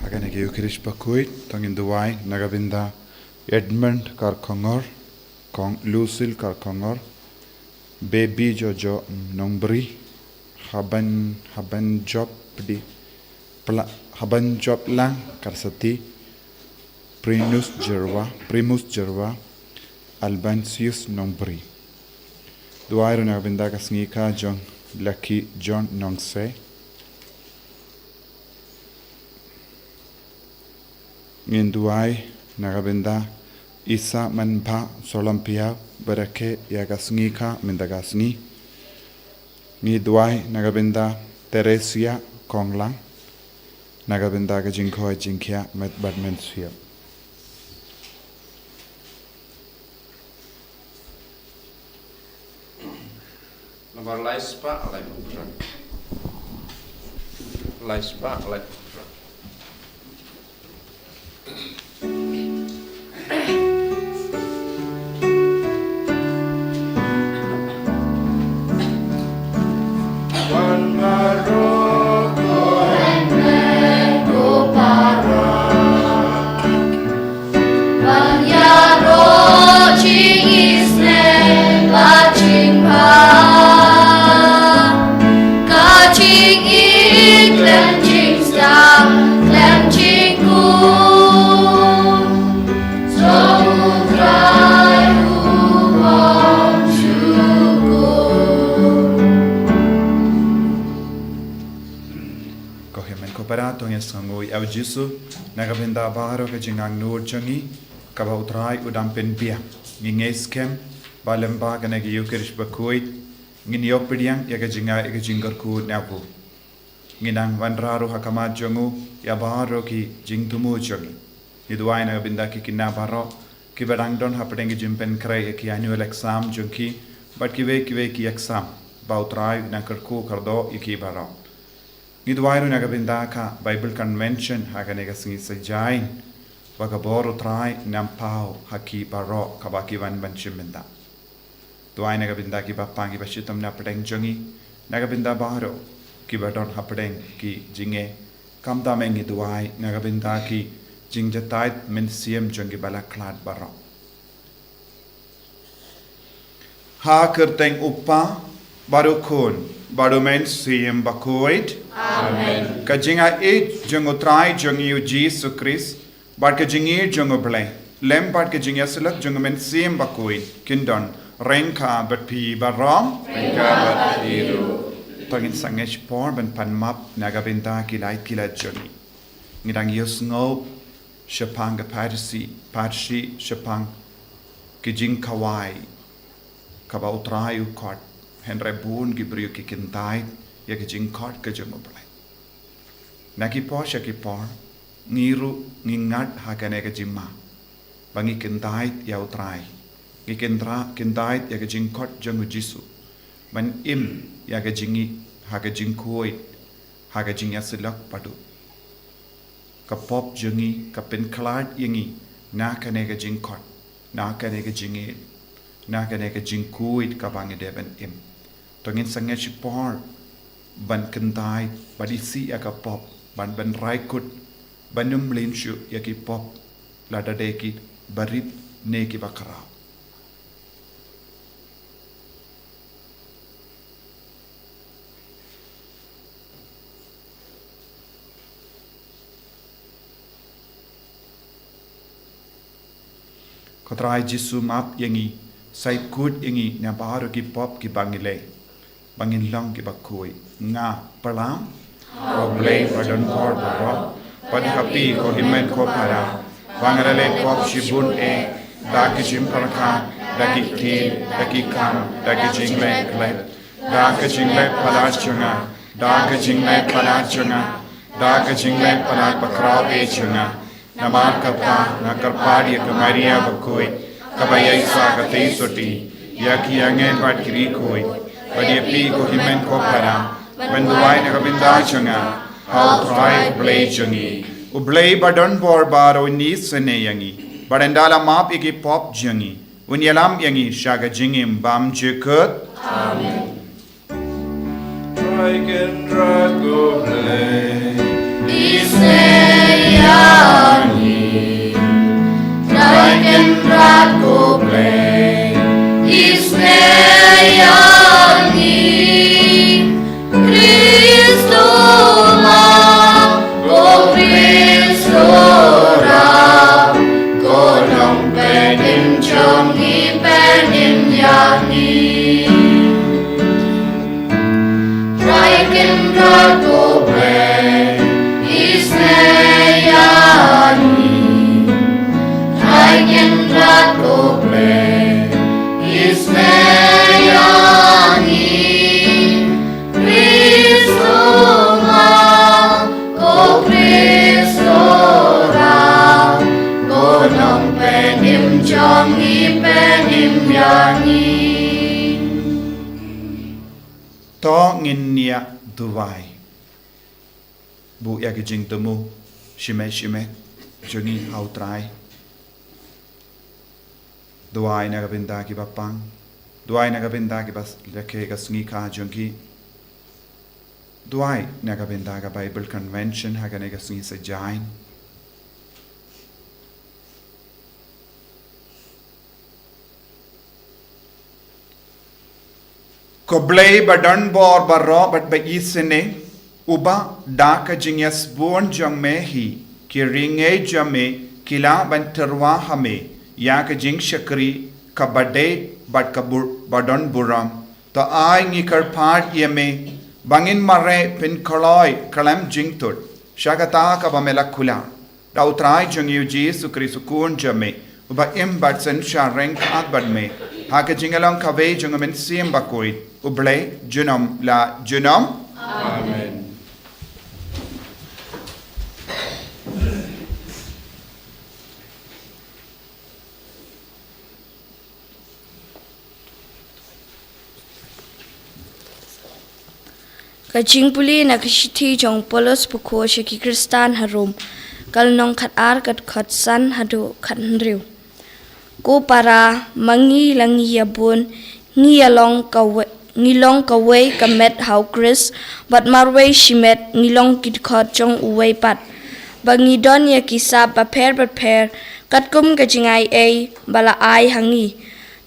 Agane ke ukirish Bakhuid tangin duwai nagabinda Edmund Karkongor Kong Lucille Karkongor Baby Jojo Nombri Haban Job di Haban Job lang Karsati Primus Jerwa Albansius Nombri Duwai nagabinda Sngi ka John Lucky John Nongse ngin duai nagabenda isa manpa solampia berake yagasngi ka mendagasngi ngi duai nagabenda Teresia Konglang nagabenda ka jingkhoi jingkhia met badmensia Nomor laispa alai putra. Laispa alai putra. Wan Maroko and Mego Para Wan Yaro Ching Isne Baching Pa Kaching Ik Lem Ching Sta Lem Ching Ku Samudrai Hubang Syukur Kohemen koperato yang sangui au jisu nagabenda baro ke jingang nur changi kabautrai udam penpia ngingeskem balemba kana gi ukirish Bakhuid ngin yopdiang ya ke jinga ke jingar ku napu nginang wanraru hakamat jongu ya baro ki jingtumu changi niduai nagabenda ki kinna baro ki badang don hapdeng gi jimpen krai ki annual exam jonki but ki ki exam bautrai nakarku kardo iki baro Nidwairu nagabinda ka Bible Convention hagane gasingi sajain bagaboro trai nampao haki baro kabaki van banchiminda Dwai nagabinda ki bapangi bashitam na pedeng jongi nagabinda baro ki badon hapedeng ki jinge kamda mengi dwai nagabinda ki jingjatait min siem jongi balaklad baro Ha kerteng upa baru kun baru men siem Bakhuid Amen. Kajinga jongo trai jongi u Jesus Christ bar kajingi jongo blay lem bar kajinga selak jongo men siem Bakhuid kindon renka bat pi barom Renka bat biru. tangin sangesh por ban panmap nagabinda kilai jongi ngidang yusngo shapang parsi shapang kijing kawai kaba utrai u kot henry bun gibriu kikintai ya kijing kot ka jongo blay Nakipor shakipor ngiru ngingat hakane ka jimma bangi kindait ya utrai kindait ya ka jingkot jongo jisu ban im ya ka jingi haka jingkoi haka jingya silak padu ka pop jongi ka penklad yangi na kane ka jingkot na kane ka jingi na kane ka jingkoi ka bangi deben im tongin sangya shipor ban kindait badisi ya ka pop ban raikut banum linshu yaki pop lada deki barit neki bakarau Kotrai jisu map yangi sai kut yangi na baru ki pop ki bangile bangin long ki bakui nga palam Oblay padon kor baro padhapi ko himen ko para wangarale kop shibun daki jimparka daki ki daki kam daki jingle klep daki jingle palachunga daki jingle palachunga daki jingle palat pakraw chunga namar kapa nakarpadi ka Maria Bakhuid kabayay sa katay soti yaki angen pat kiri koi padhapi ko himen ko para When the wine nagabinda chunga, how try blay chungi. Ublay badon bor baro ni sene yangi. Barendala map iki pop jangi. Unyalam yangi shaga jingim bam jekut. Amen. Dragon drago blay. Isne yang to ngin nia duwai bu ya ke jing temu shime joni hau trai duai na gabinda ki bapang duai na gabinda ki bas leke ka sngi ka jonki duai na gabinda ka Bible convention ha ka ne ka sngi sa jain ko blei badan bor barro bat ba isene uba da ka jingyas bon jang me hi ki ringe jame kila ban terwa hame ya ka jing shakri ka bade bat ka badan buram to ai ngi kar part yeme bangin mare pin kholoi kalam jing tut shagata ka ba mela khula da utrai jang yu jesu kristu kun jame uba im bat sen sha rank at bad me ha ka jingalong ka ve jang men sim Bakhuid uble junam la junam Amen. Kaching puli na kashiti jong polos puko shaki kristan harum kal nong khat ar kat khat san hadu khat riu ko para mangi langi yabun ngi long kawe kamet hau kris bat marwe shimet ngi long kit khat jong uwe pat bangi don ya kisab ba pher kat kum kachingai ei bala ai hangi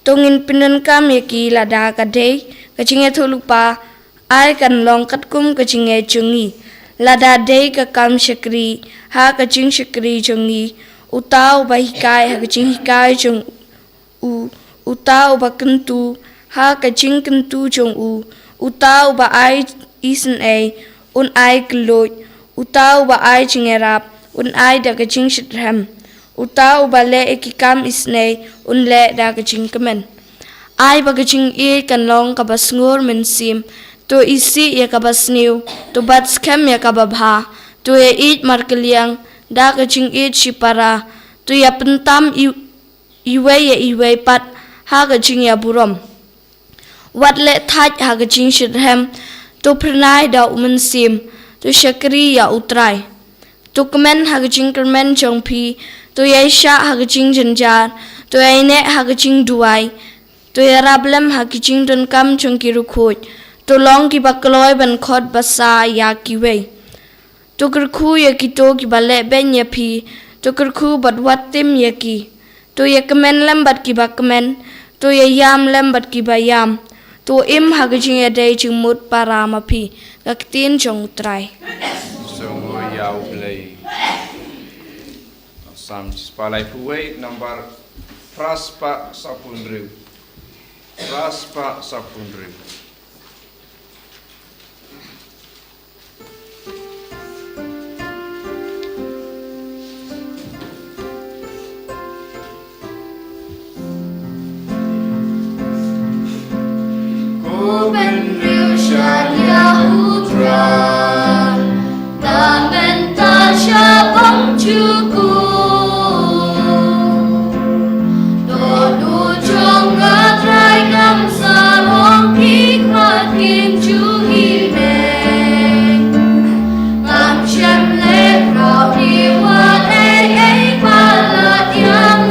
tongin pinan kam ya ki lada ka dei kachinge thulupa ai kan long kat kum kachinge chungi lada dei ka kam shakri ha kaching shakri chungi utau ba hikai ha kaching hikai chung utau ba kentu ha kaching kentu chung utau ba ai isen ai un ai kloi utau ba ai chingerap un ai da kaching shitram utau ba le ekikam isnei un le da kaching kamen ai ba kaching e kan long ka basngur men sim to isi ya kabasniu to bat scam ya kababha to ya eat markeliang da kaching eat shipara to ya pentam iwe pat ha kaching ya burom wat le thaj ha kaching shidhem to pranai da sim to shakri ya utrai to komen ha kaching kermen chongpi to ya sha ha kaching janjar to ya ne ha kaching duai to ya rablem ha kaching don kam chongki rukhoj to long ki bakloi ban khot basa ya kiwe to kerkhu ya ki to ki bale ben ya phi to kerkhu bat watim ya ki to ya kemen lem bat ki bakmen to ya yam lem bat ki bayam to im hagajing ya dei chimut parama phi kaktin chong trai Songo yau play. Sam spalai puwe number Praspa Sapunriu. Praspa Sapunriu. Ben riu shan yahutra Tamen tasha bong chuku Dodu chong atrai kam sarong hikmat kim chu himeng Kam shem le rao ni wat ei palat yang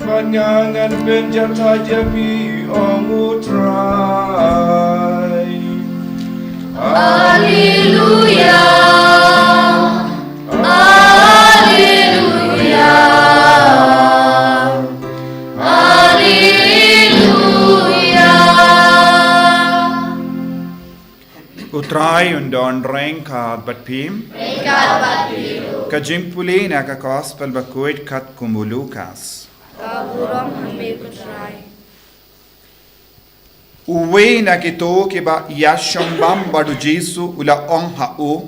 Pangangan benjata japi ongutrai Alleluia. Alleluia. Alleluia. Utrai undon reng kad bat pim. Rekat batilu. Kajimpuli na ka gospel Bakhuid kat kumulukas. Kaburong hame kutrai. Uwe na kito kiba yashombam badu Jesu ula ong hau.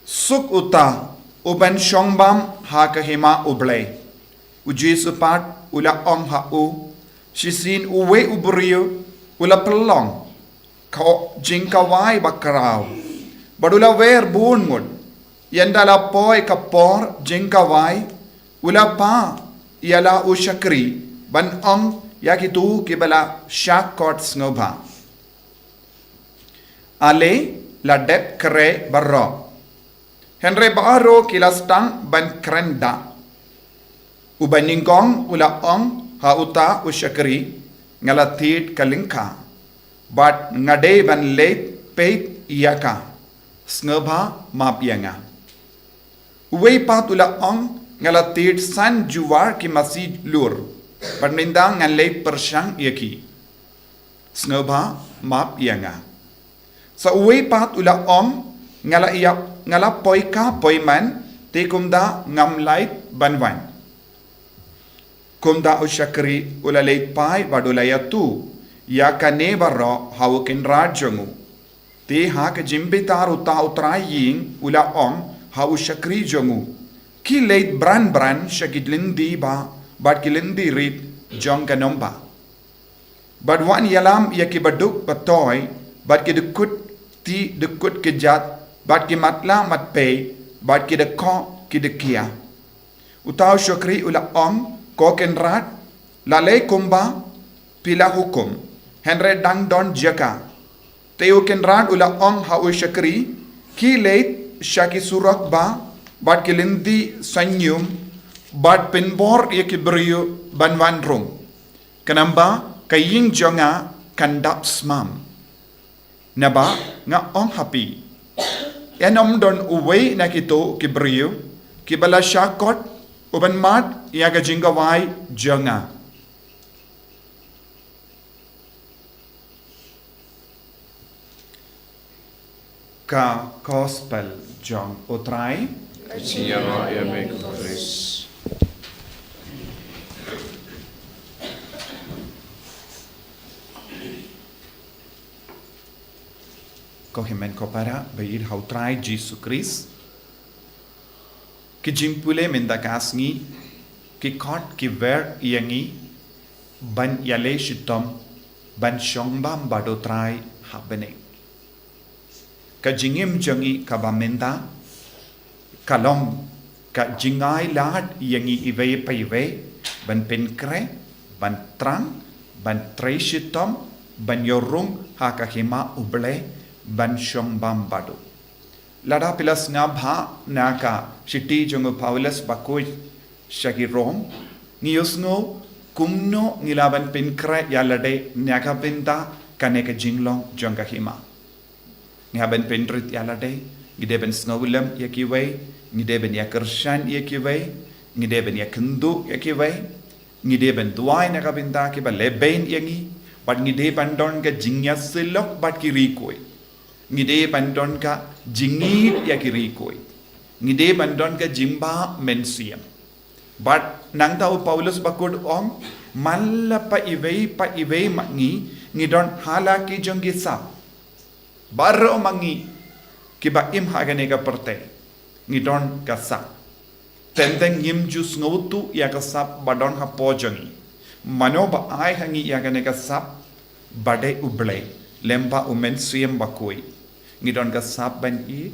Suk uta uban shombam ha kahima uble. U Jesu pat ula ong hau. Shisin uwe ubrio ula pelong. Kau jingkawai bakarau. Badula wer bunmud. Yandala poi kapor jingkawai. Ula pa yala ushakri. Ban ong yakitu kibala shakot sngoba. Ale la dep kere barro. Henry baro kilastang ban krenda. Ubaningong ula ong hauta ushakri ngalatit kalingka. But ngade ban late peit iyaka. Sngoba mapyanga. Uwe patula ong ngalatit san juwar ki masjid lur. Pernindang ngalay persyang yaki. Sngoba map yanga. Sa uwi pat ula ngala poika poiman te kumda ngamlait banwan. Kumda usyakri ula lait pai badulaya tu. Ya kane barro hawukin rajongu. Te hak jimbitar uta utray ying ula ha usyakri jongu. Ki lait bran syakidlindi ba. But kilindi rit jong kanomba. But one yalam yakibaduk batoy, but kidukut ti dukut kejat, but kimatla matpay, but kidako kidekia. Utaw syukri ula kokenrat, lalay kumba, pila hukum, henre dang don jaka. Teo kenrat ula hau syukri, ki late syaki surak ba, but kilindi sanyum, but pinbor yakibrio banwan rung. Kanamba kaying jonga kandap smam. Naba nga happy. Enom don uwe na kito kibrio kibala shakot uban mat yaga jingawai jonga. Ka gospel jong utrai. Kaciyama ya make grace. Kohimen kopara bayir hautrai Jesu Christ. Ki jimpule mendakasngi ki kot ki ver yangi ban yale shitom ban shongbam badotrai habene. Ka jingim jangi kabamenda kalom ka jingai lahat yangi iwe pa iwe ban penkre ban trang ban treshitom ban yorung hakahima uble ban shombam badu. Lada pilas nga bha naka shiti jungo Paulus Bakhuid shagi Rom ngiyusngo kumno ngilaban penkre yalade nyaga benda kaneka jinglong jonga hima. Ngaban pendrit yalade ngideben snowulam yakiwe ngideben yakershan yakiwe ngideben yakendu yakiwe ngideben duai nakabinda kiba leben yangi but ngideben don ka jingya silok but kirikoi ngideben don ka jingit yakirikoi ngideben don ka jimba mensiam but nang tau Paulus Bakhuid malla pa iwe mangi ngidon halaki jonggisa barro mangi kiba im haganega perte ngidon kasa tendeng yim jus ngotu ya kasap badon ha pojangi mano ba ai hangi ya ganega sap bade uble lemba umen siem bakoi ngidon kasap ban i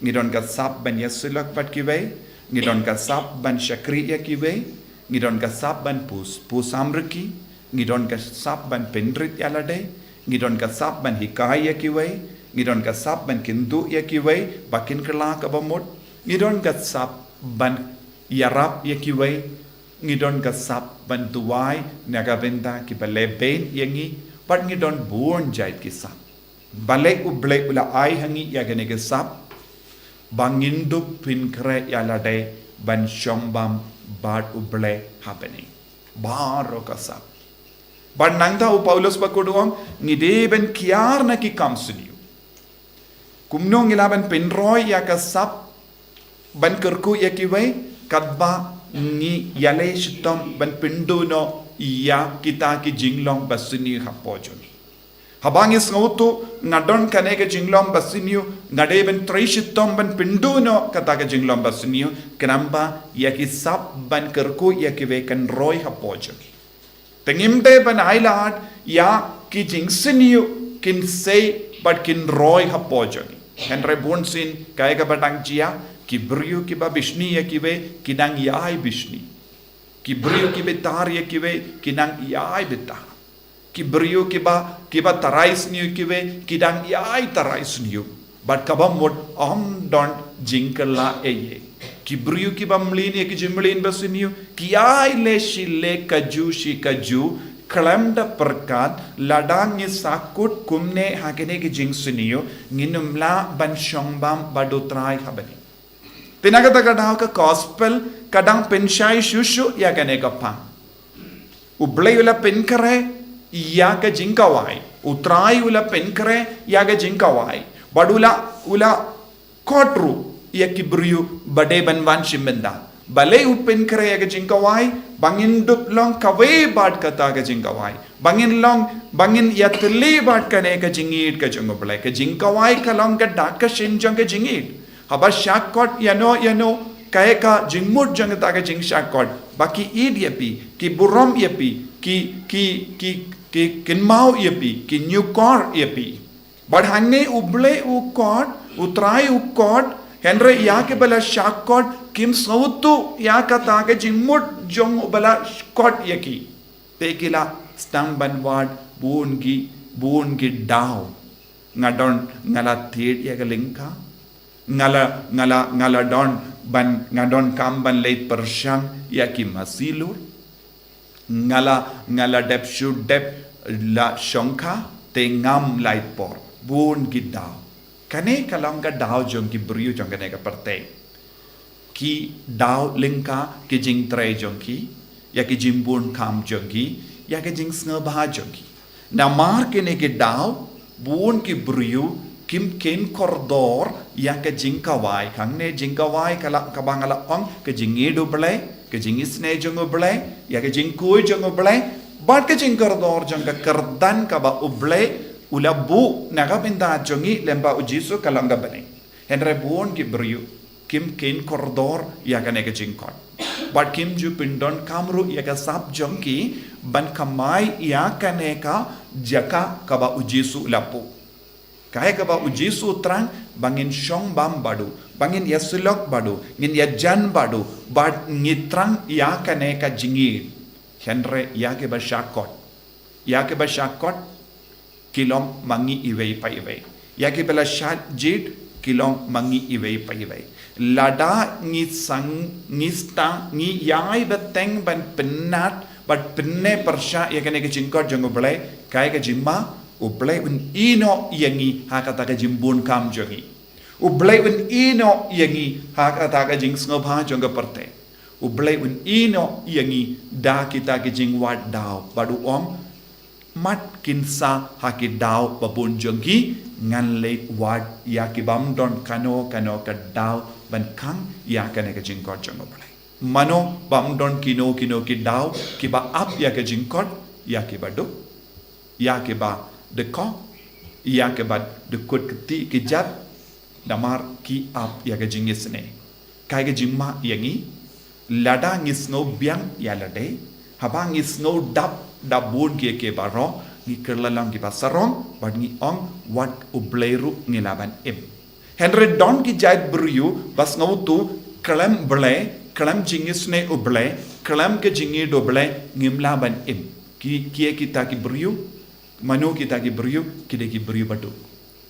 ngidon kasap ban yasulak pat kiwe ngidon kasap ban shakri ya kiwe ngidon kasap ban pus amriki ngidon kasap ban pendrit yalade ngidon kasap ban hikai ya kiwe ngidon kasap ban kindu ya kiwe bakin kelak abamut ngidon kasap ban yarap ya kiwe ngidon kasap ban duai nagabenda ki baleben yangi pat ngidon born jait kisap Balik ublek ula ai hangi ya gane ke sap bangindup pinkre ya lade ban shombam bad uble happening. Baro ka sap. Ban nangta u Paulus bakuduang ngide ben kiar na ki kamsuniu. Kumno ngilaban penroy ya ka sap ban kerku ya kiwai kadba ngi yale shitom ban pinduno ya kita ki jinglong basuni hapojoni. Habangis ngautu ngadon kanega jinglom basiniu ngadeben trishitom ban pinduno kataga jinglom basiniu kenamba yaki sap ban kerku yaki vekan roy hapojo tengimde ban ailat ya ki jingsiniu kin say but kin roy hapojo henre bonsin kaiga batang jia ki briu ki ba bishni yaki ve kinang yai bishni ki briu ki betar yaki ve kinang yai betar ki brio kiba tarais niu kiwe kidang yai tarais niu but kabam mod don jinkala eye ki brio kiba mlin ye ki jimlin basiniu ki ai le shile kaju shi kaju klamda perkat ladang ni sakut kumne hakene ki jingsiniu nginumla ban shombam badutrai habani tinagata kadang ka gospel kadang penshai shushu ya kane kapang ublay ula penkare yaga jinkawai utrai ula penkre yaga jinkawai badula ula kotru yakibriu bade banwan shimbenda bale u penkre yaga jinkawai bangin dup long kawe bad kata ga jinkawai bangin yatli bad kane ka jingit ka jungoble ka jinkawai ka long ka dakka shinjong ka jingit haba shakot yano kaya ka jingmut jang ta ka jing shakot baki id yapi ki burom yapi ki kinmau yapi ki new car yapi but hanne uble u kod utrai u kod henre ya ke bala shakot kim sautu ya ka ta ke jingmut jong bala kod yaki tekila stamban ward buon gi daw ngadon ngala thiet ya lingka ngala don ban ngadon kamban leit persyang yaki masilur ngala dep shoot dep la shongka te ngam light por bun ki daw kane kalong ka daw jong ki briu jong kane ka parte ki daw lingka ki jing tre jong ki ya ki jimbun kam jong ki ya ki jing snga ba jong ki na mar kene ki daw bun ki briu kim ken kordor ya ka jing kawai kangne jing kawai kala kabangala ong ka jing edu ble ka jing isne jong ble ya ka jing koi jong ble bat ka jing kordor jong ka kardan ka ba uble ulabu naga binda jongi lemba ujisu kalanga bane henre bon ki briu kim ken kordor ya ka ne ka jing kon bat kim ju pindon kamru ya ka sap jong ki ban kamai ya ka ne ka jaka ka ba ujisu lapu kaya ka ba ujisu trang bangin shong bam badu bangin yasulok badu ngin yajan badu bad ngitrang ya kane ka jingi henre ya ke ba shakot kilom mangi iwei pa iwei ya ke bela shat jit kilom mangi iwei pa iwei lada ngi sang ngi sta ngi yai beteng ban penat bad penne persha ya kane ka jingkot jongo ble kaya ka jimma ublay un ino yangi hakata ka jimbun kam jongi ublay un ino yangi hakata ka jing sngoba jonga parte ublay un ino yangi da kita ka jing wat daw badu om mat kinsa haki daw babun jongi ngan leit wat ya ki bam don kano ka daw ban kang ya ka ne ka jing kot jonga blay mano bam don kino ki daw ki ba up ya ka jing kot ya ki ba do ya ki ba de ko ya ke bad de kut keti ke jat damar ki ap ya ke jingis ne kai ke jimma yangi lada ngis no biang ya lade habang ngis no dabun ke baro ni kerlalang ki pasarong bad ni ong wat ubleru ngilaban em henry don ki jait briu bas ngautu kalam jingis ne uble kalam ke jingi doble ngimlaban em ki kita ki briu manu kita ki briu kide ki briu badu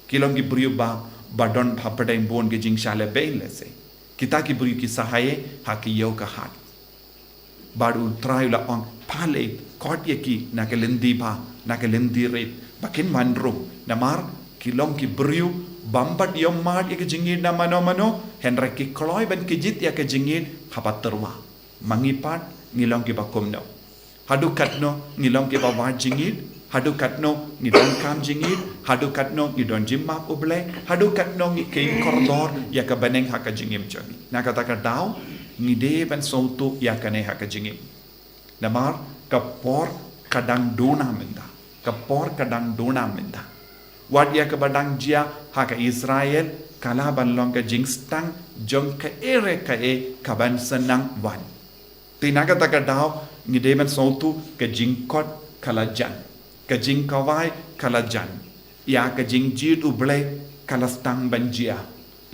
kilom ki briu ba badon bhapadai bon ke jing shale beile se kita ki briu ki sahaye haki yo ka hat badu traila on pale kot ye ki na ke lendi ba na ke lendi re bakin mandro namar kilong ki briu bambat yom mat ya ke jingid na mano henry ki kloy ban kijit ya ke jingid habat terwa mangipat ngilong ki bakum no hadu katno ngilong ki bawa jingid hadu katno ngidon kam jingid hadu katno ngidon jimap uble hadu katno ngikein koridor ya ke baneng haka jingim jogi na kata ka daw ngide ban sautu ya kane haka jingim namar kapor kadang dona minda wat ya ke badang jia haka Israel kala ban long ka jingstang jong ka ere ka e kaban senang wan tinaga taka daw ngide ban sautu ke jingkot kalajan ke jingkawai kalajan ya ke jingjid uble kalastang banjia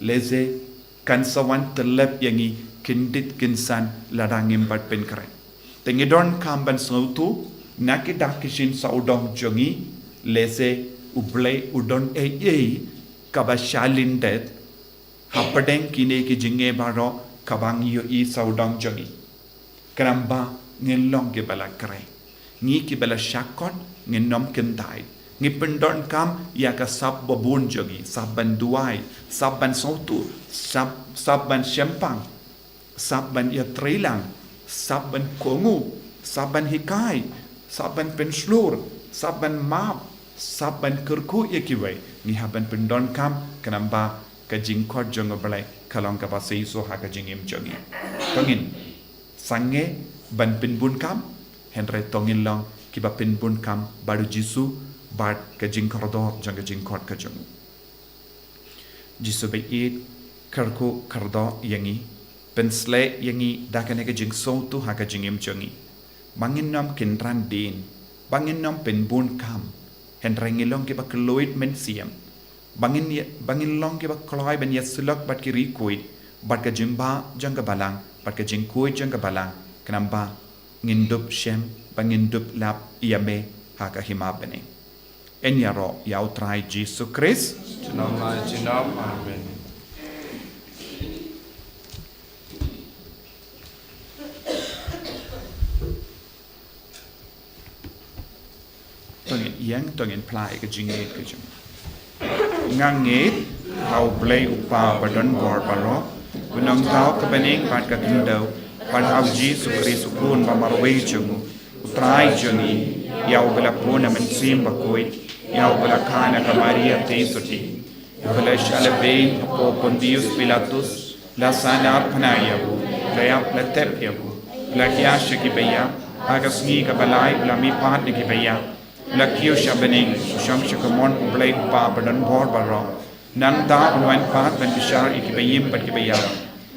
leze kan sawan telep yangi kindit kinsan ladangim bat pen kare tengidon kamban sautu nakidak kishin saudong jongi leze uble udon kabashalindet hapadeng kine ki jinge baro kabang yo i saudong jongi karamba ngilong ke bala kare ngi ki bala shakon nginom kendai ngi pendon kam ya ka sab babun jogi sabban duai sabban sautu sabban shempang sabban ya trilang sabban kongu sabban hikai sabban penslur sabban map sabban kerku ya kiwai ni haban pendon kam kanamba ka jingkot jongo balai kalong ka pasai so ha ka jingim jogi tongin sange ban pinbun kam henry tongin long kiba pinbun kam baru jisu bat ka jingkorodor jang ka jingkot ka jong jisu bait karku kardo yangi pensle yangi dakane ka jing so tu ha ka jingim jongi bangin nom kinran din bangin nom pinbun kam henry ngilong kiba kloid men siam bangin long kiba kloy ben yasulak bat ki rikuit bat ka jimba jang ka balang bat ka jingkuit jang ka balang kanamba ngindup shem bangindup lap iame haka himabene enyaro yau trai Jesus Christ Nama jinam amen. tongin yang tongin plai ke jingit ke jing ngangit hau play upa badon bor baro unang tau ke bening bat ka kindau bat hau Jesus Christ kun bamarwe jungu utrai jungi yau bela puna mensim Bakhuid yau bela kana ka Maria tesuti bela shalabein po Pontius Pilatus la sana panayabu la tepyabu la kiasha ki beya aga Sngi ka balai la mi pat ni ki beya la kio shabening sham shakamon play pa badan bor baro nang da unwan pat ben bishar ikibeyim bat kibeya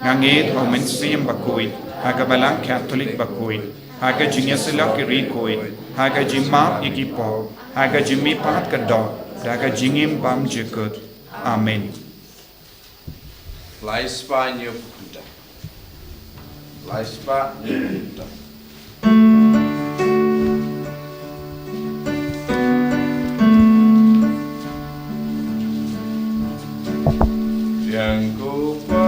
nganget o mensim Bakhuid aga balang Catholic Bakhuid aga jinyasilak irikoid aga jimma ikipo aga jimmi pat kado daga jingim bam jekut amen Laispa nyuputa. Laispa nyuputa. Yang kupa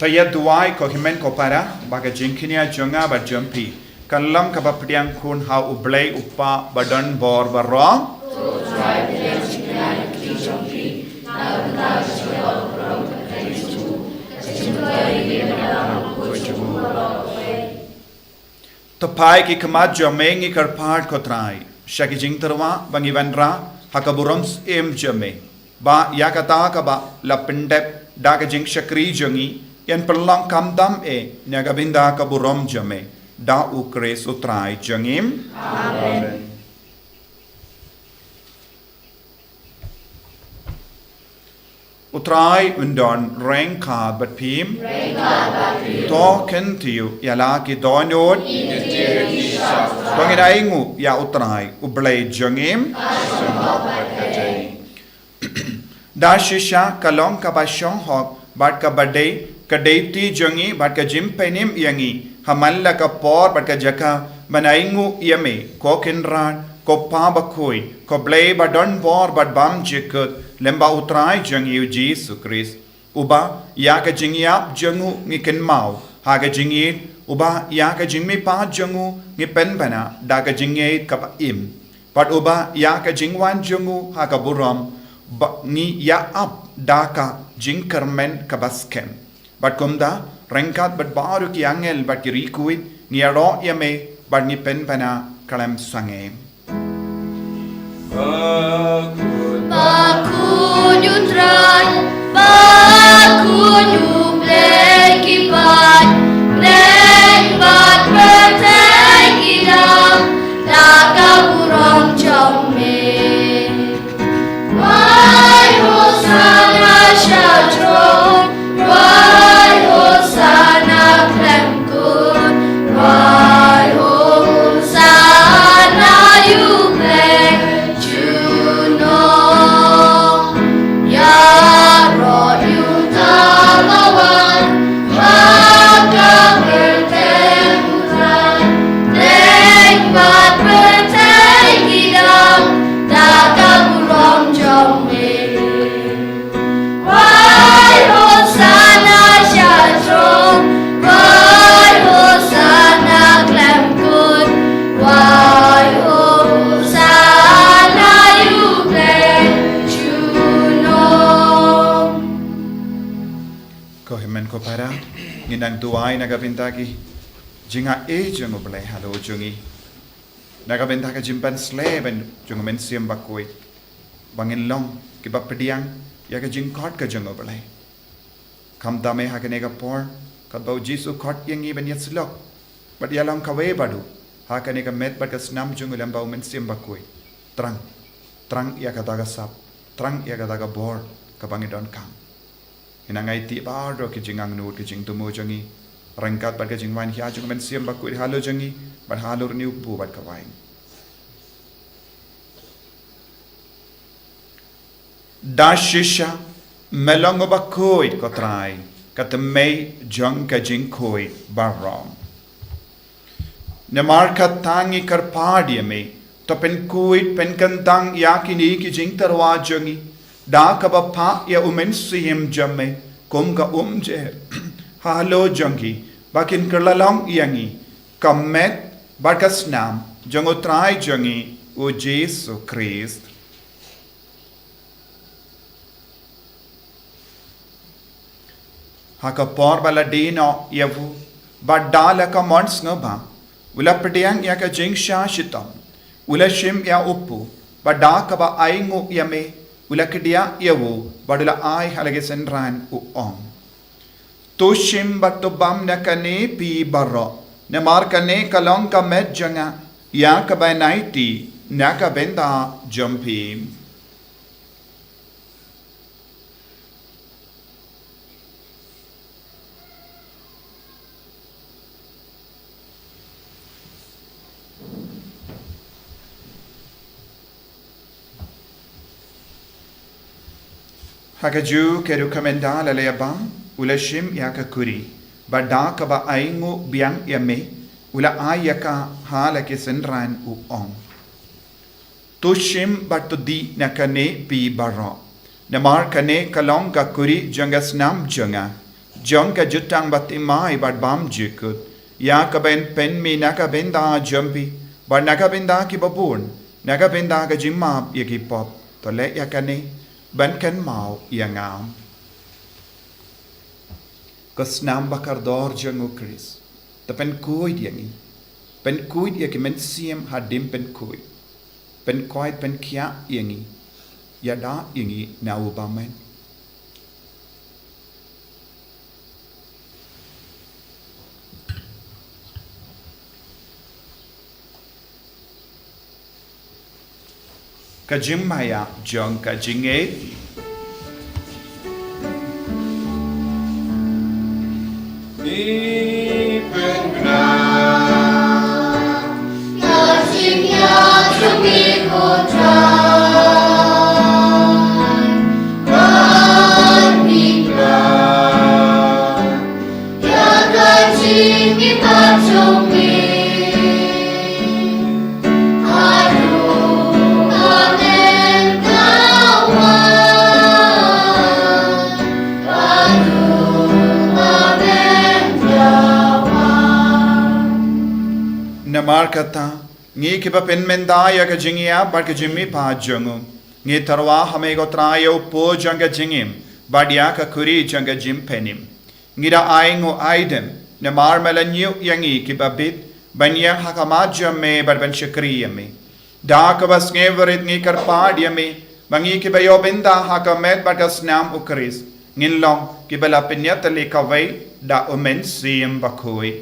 Taya duai ko himen ko para baga jinkinia jonga ba jumpi kallam ka bapdiang kun ha ublei upa badan bor barro Tapai ki kamat jame ngi karpart kotrai. Shaki jing terwa bangi vandra hakaburams em jame. Ba yakata ka ba lapendep daga jing shakri jangi yan perlang kamdam nyagabinda kaburam jame. Da ukres utrai jangim. Amen. Utrai undon reng ka bat pim. To kentiu yala ki donod. Panginaingu ya utrai ublay jangim. Da shisha kalong ka ba shong hok bat ka badai ka deiti jangi bat ka jim penim yangi. Hamalla ka por bat ka jaka manaingu yame ko kinran ko pa Bakhuid ko blay badon bor bat bam jikut lemba utrai jangi Jesus Christ uba ya ka jingiap jangu ngiken mau ha ka jingit uba ya ka jingmi pa jangu ngi penbana da ka jingit ka im pat uba ya ka jingwan jangu ha ka buram ngi ya up da ka jingkermen ka baskem bat kumda rengkat bat baru ki angel bat ki rikuit ngi aro yame bat ngi penbana kalam sangem Bakhuid utrai, Bakhuid ublay kipat, neng bat berteng idam, dakaburong jome. Why Hosanna Shalom, why Hosanna Klemkut, why Hosanna ublay. Para nginang tuai nagabintaki jinga jeng oblay halo jungi nagabintaka jimpan sleben jung men siam Bakhuid bangin long kiba pediang ya ka jing kot ka jung oblay kam dame ha ka por ka bau jisu kot yang iban yet slok but yalang kawe badu ha ka met bat ka snam jung ulam bau men siam Bakhuid trang ya ka daga sap trang ya ka daga bor ka bangidon kam inangai ti baro ki jingang nu ki jing tumu jangi rangkat bat ka jingwan hia jung men siam Bakhuid halo jangi bat halur niu bu bat ka wain da shisha melong Bakhuid ko trai kat mei jang ka jing khoi barom ne markat tangi kar padi me to pen kuit pen kantang yakini ki jing tarwa jangi da ka ba pa ya umen sim jamme kum ka je halo jangi bakin kerlalong yangi kamet bakas nam jango trai jangi o Jesus Christ haka por bala dino yavu badala ka mons ngaba ula pediang ya ka jing sha shitam ula shim ya uppu badaka ba aingu yame Ulakadia yawu badula ai halage senran u ong. Tushim batubam nakane pi barro. Namar kane kalong ka med janga ya ka by naiti naka benda jumpi. Hakaju keru kamenda laleyabam ulashim yaka kuri bada kaba aingu biang yame ula ayaka halake senran u ong tushim batudi nakane pi baro namar kane kalong ka kuri jangas nam janga jangka jutang batimai badbam jikut ya kaben pen mi nakabenda jampi bad nakabenda ki babun nakabenda ka jimap yaki pop tole yakane ban kan mau yangam kasnam bakar dor jangu Chris tapen koi yangi เป็นคุยอย่างมันเสียมหาดิมเป็นคุยเป็นคอยเป็นขี้ยอย่างนี้ยาดาอย่างนี้นาอุบามันกะจิมมายาจงกะจิงเอนี่เป็นงาน Nasinya cumi kotra Kanipla Ya kajimi pacumi Aduh amen kawan Aduh amen kawan namar kata ngi kiba pen mendaya ka jingia bar ka jimmi pa jongu ngi tarwa hame go trayo po janga jingim badia ka kuri janga jim penim ngi da aingo aidem namar melanyu yangi kiba bit banya hakama jamme bar ban shakriyame da ka bas ngeverit ngi kar padiyame bangi kiba yo benda hakamet bar ka snam ukris ngin long kiba la penyat le kawai da omen sim bakhuid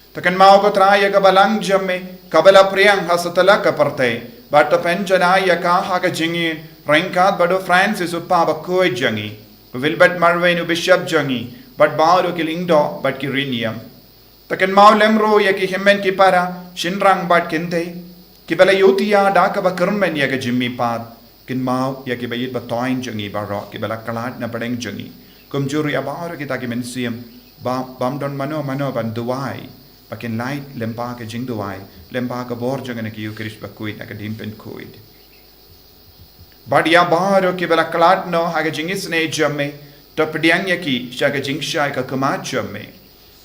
Takan mau ko traya ka balang jamme kabala priyang hasatala ka parte but penjana ya ka ha ka jingi rankat bado Francis uppa Bakhuid jangi Wilbert Marvin bishop jangi but baru kilingdo but kirinium takan mau lemro ya ki hemmen ki para shinrang but kinte ki bala yutia da ka ba kermen ya ka jimmi pat kin mau ya ki bayit ba toin jangi baro ki bala kalat na padeng jangi kumjuri abaro kita ki mensiam bam don mano ban duai Pakin light lempa ke jing duai lempa ke bor jangan ke Eucharist Bakhuid na ke dimpen kuid badia baro ke bela kalat no ha ke jingis ne jamme to pediang yaki sha ke jing shai ka kama jamme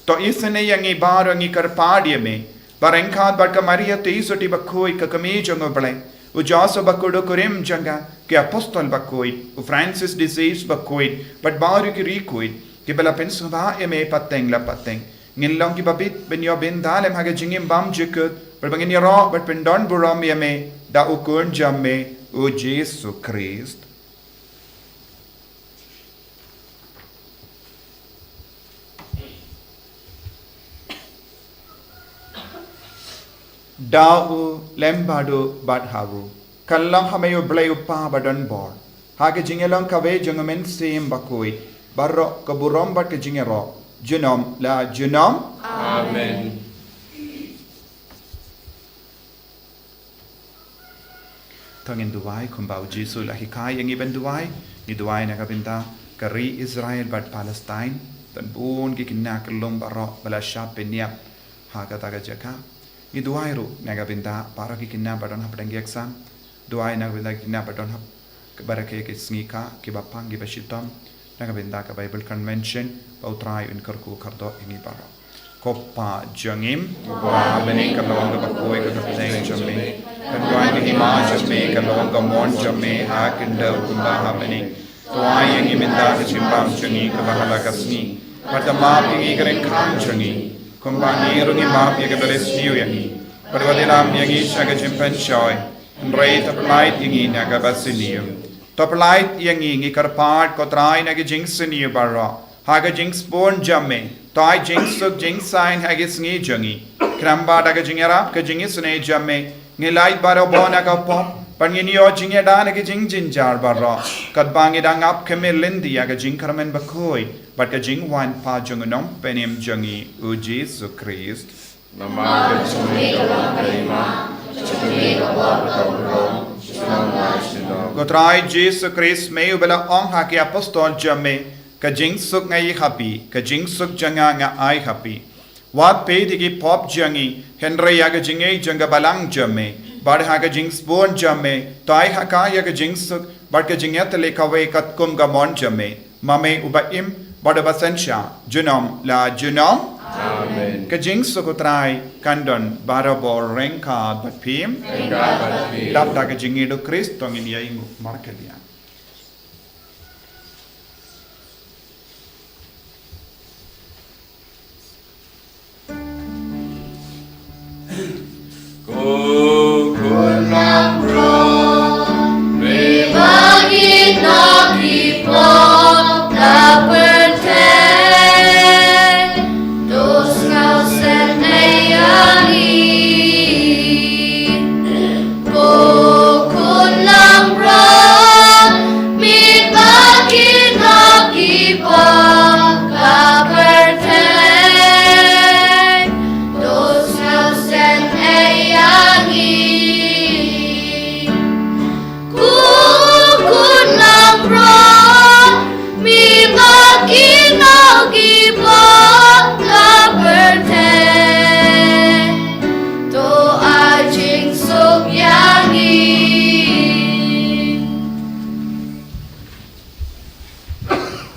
to isne yangi baro ngi kar padie me barengkhat bar ka maria te isoti Bakhuid ka kame jango bale u jaso bakudo kurim janga ke apostol Bakhuid u Francis disease Bakhuid but baro ki rikuid ke bela pensava eme pateng la pateng ngin long ki babit ben yo ben dalem haga jingim bam jikut berbangin yo ro ber pendon buram yame da ukun jamme o Jesu Christ da u lembado badharu kallang hamayo blay upa badon bor haga jingelong kave jangamen sim Bakhuid barro kaburom bat ke jingero Junom la junom Amen. Tangin duwai kumbau Jesu la hikai yang iban duwai ni duwai na kabinta kari Israel bat Palestine tan bun ki kinna kelum baro bala shap penyap ha kata ka jaka ni duwai ru na kabinta para ki kinna badon ha padang exam duwai na kabinta kinna badon ha barake ki Sngi ka ki bapang ki bashitam na kabinta ka Bible convention Bautrai in karku kardo ini baro. Kopa jangim, kopa bening kalong ka Bakhuid ka kapateng jamme, kanduay ni hima jamme kalong ka mon jamme hakinda kunda happening. Tuay yang iminda ka simbang jangi ka bahala ka Sngi. Padamap yang ikareng kang jangi, kumbang irungi map yang kabalis niyo yangi. Padwadilam yang isya ka jimpen shoy, nray taplait yang inaga basiniyo. Taplait yang ikarpat ko try na ka jingsiniyo baro. Haga jinx born jamme, toy jinx suk jinx sign hagis ngi jangi. Kramba daga jingera, ka jingis ne jamme, ngi light baro bona ka pop, panginio jingya dana ka jing jinjar baro. Kat bangi dang up keme lindi aga jing karmen Bakhuid, but ka jing wan pa jungunong penim jangi u Jesu Christ. Nama kecumi kalong kalima, kecumi kabor kabrom, shalom. Gotrai Jesu Christ me ubela ong haki apostol jamme. Ka jing suk ngai happy, ka jing suk janga nga ai happy. Wat pe digi pop jangi, Henry yaga jingai janga balang jamme, bar haga jing spon jamme, tai haka yaga jing suk, bar ka jingat le kawe kat kum gamon jamme, mame ubaim, bar basensha, junom la junom. Amen. Ka jing suk utrai kandon barabor renka bat pim, dap da ka jingi do Christ tongin yaingu markelia.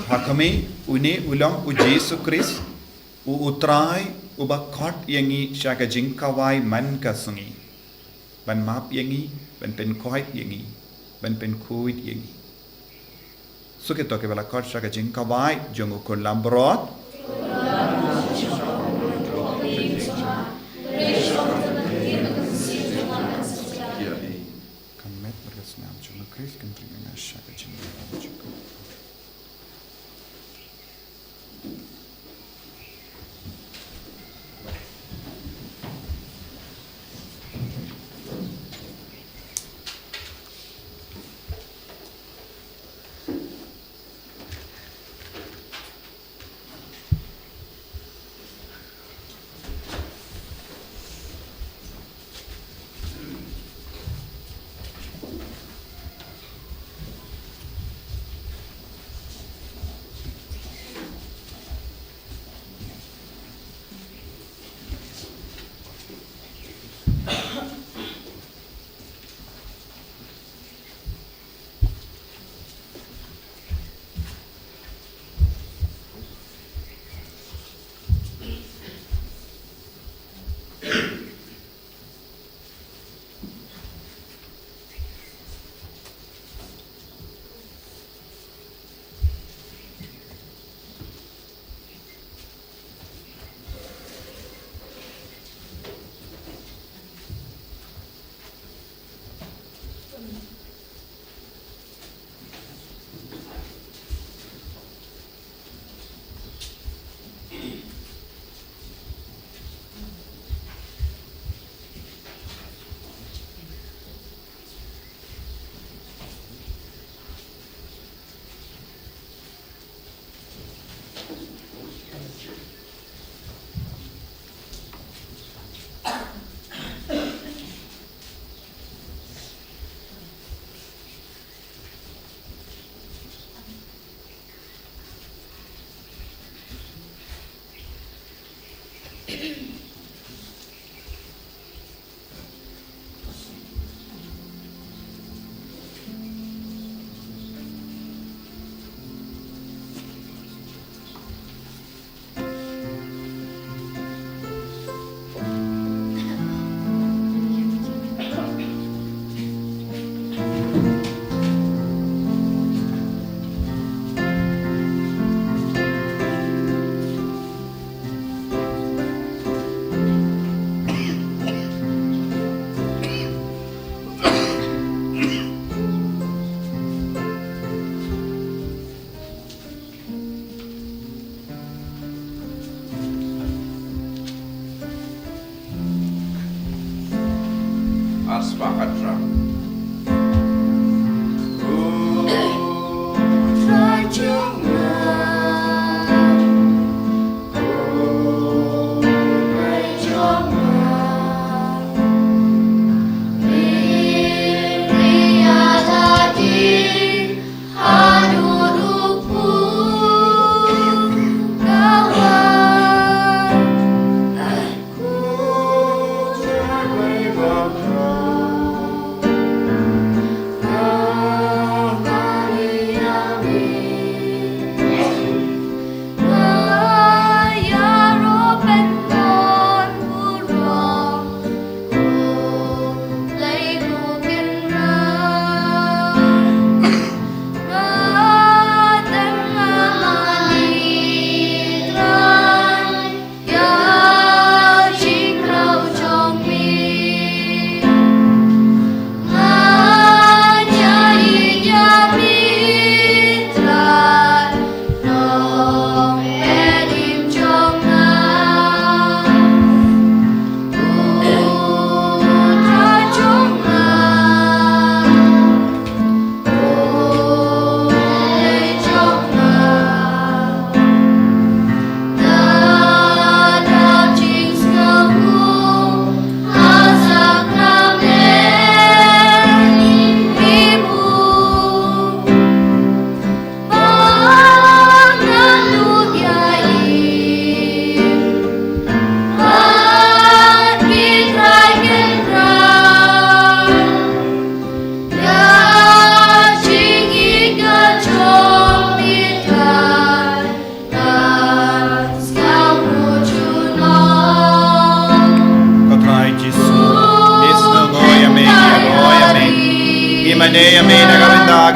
hakami uni ulang u Jesu Christ u utrai u bakot yangi shaka jingkawai man ka Sngi ban map yangi ban pen koi yangi ban pen kuit yangi suke to ke bala kot shaka jingkawai jongu kon lambrot kamet berkesnam jongu Christ kan terima shaka jingkawai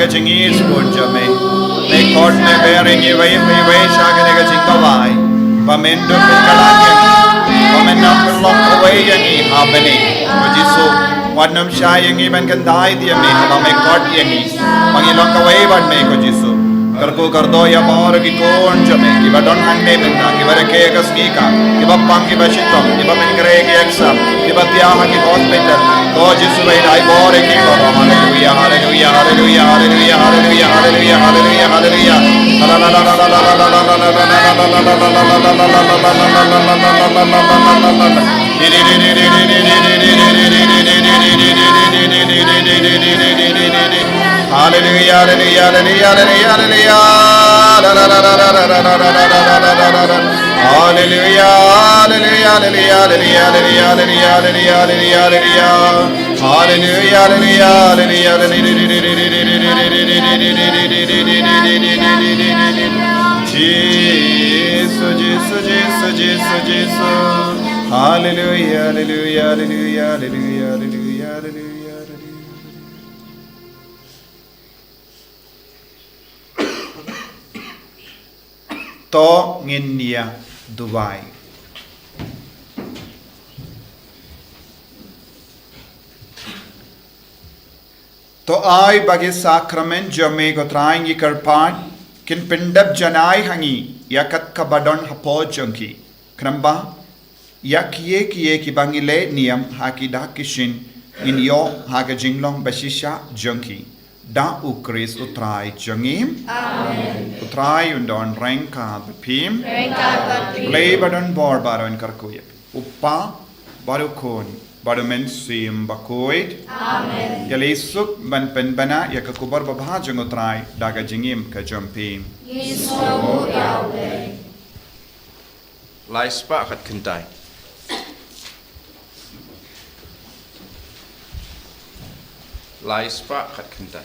naga jingis punjame me court me bearing ye way shagane ga jingawai pamendo pinkalanya pamenam long away yangi happening jisu wanam shayangi ban kandai dia me me court yangi pangilong away ban me ko jisu karko kardo ya bor ki kon jame ki badon hanne benda ki barake ka skika ki bappam ki bashitom ki bamengre ki exam ki batya ki hospital to jisu vai dai bor ki ko hallelujah hallelujah hallelujah hallelujah hallelujah hallelujah hallelujah hallelujah Hallelujah, hallelujah, hallelujah, hallelujah, Jesus, Jesus, Jesus, Jesus, Jesus. Hallelujah, hallelujah, hallelujah, hallelujah, hallelujah, hallelujah. To nginia Dubai. To ai bagi sakramen jame ko traingi karpan kin pindab janai hangi yakat kabadon hapo jongki kramba yak ye ki bangile niam haki dakishin in yo haga jinglong basisha jongki da ukris utrai jongim amen utrai undon rengka bepim play badon bor baron karkuya uppa barukon barumen sim Bakhuid amen yalisuk ban penbana yakakubar babha jongutrai daga jingim ka jompim Yesu Yahweh. Lai spa kat kentai. Lai spa kat kentai.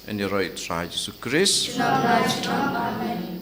And the right side, Jesus Christ. Amen.